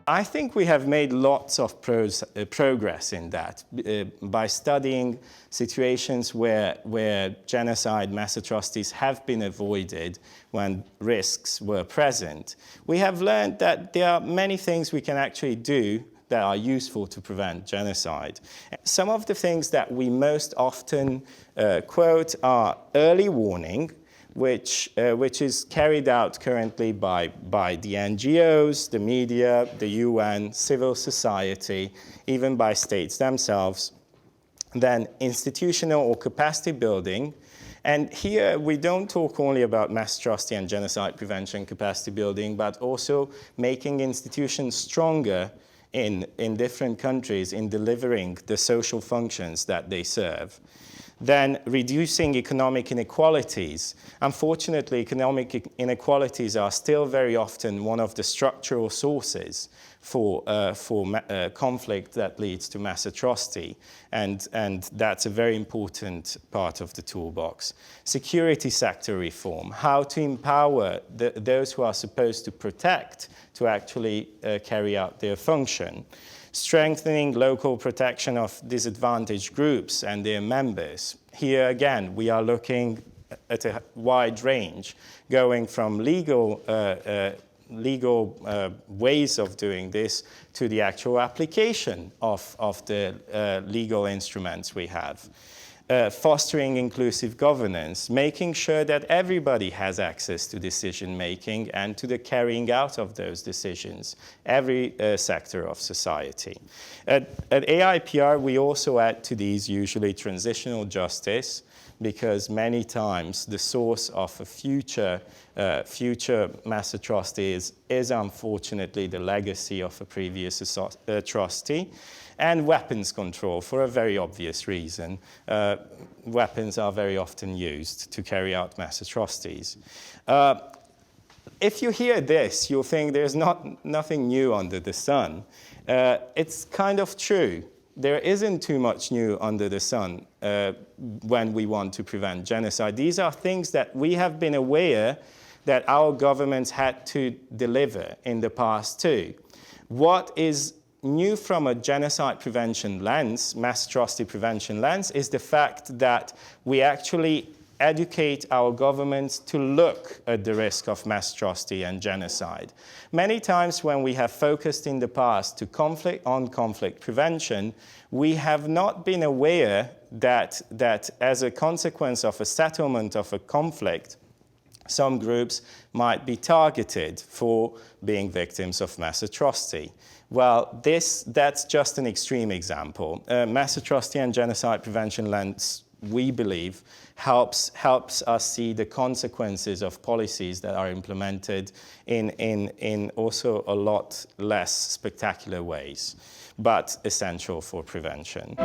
I think we have made lots of progress in that by studying situations where genocide, mass atrocities have been avoided when risks were present. We have learned that there are many things we can actually do that are useful to prevent genocide. Some of the things that we most often quote are early warning, which is carried out currently by the NGOs, the media, the UN, civil society, even by states themselves. Then institutional or capacity building. And here we don't talk only about mass atrocity and genocide prevention capacity building, but also making institutions stronger in different countries in delivering the social functions that they serve. Then reducing economic inequalities. Unfortunately, economic inequalities are still very often one of the structural sources for conflict that leads to mass atrocity, and that's a very important part of the toolbox. Security sector reform, how to empower those who are supposed to protect to actually carry out their function. Strengthening local protection of disadvantaged groups and their members. Here again, we are looking at a wide range, going from legal ways of doing this to the actual application of the legal instruments we have. Fostering inclusive governance, making sure that everybody has access to decision-making and to the carrying out of those decisions, every sector of society. At AIPR, we also add to these usually transitional justice, because many times the source of a future mass atrocity is unfortunately the legacy of a previous atrocity. And weapons control, for a very obvious reason. Weapons are very often used to carry out mass atrocities. If you hear this, you'll think there's nothing new under the sun. It's kind of true. There isn't too much new under the sun when we want to prevent genocide. These are things that we have been aware that our governments had to deliver in the past too. What is new from a genocide prevention lens, mass atrocity prevention lens, is the fact that we actually educate our governments to look at the risk of mass atrocity and genocide. Many times when we have focused in the past on conflict prevention, we have not been aware that as a consequence of a settlement of a conflict, some groups might be targeted for being victims of mass atrocity. Well, that's just an extreme example. Mass atrocity and genocide prevention lens, we believe, helps us see the consequences of policies that are implemented in also a lot less spectacular ways, but essential for prevention.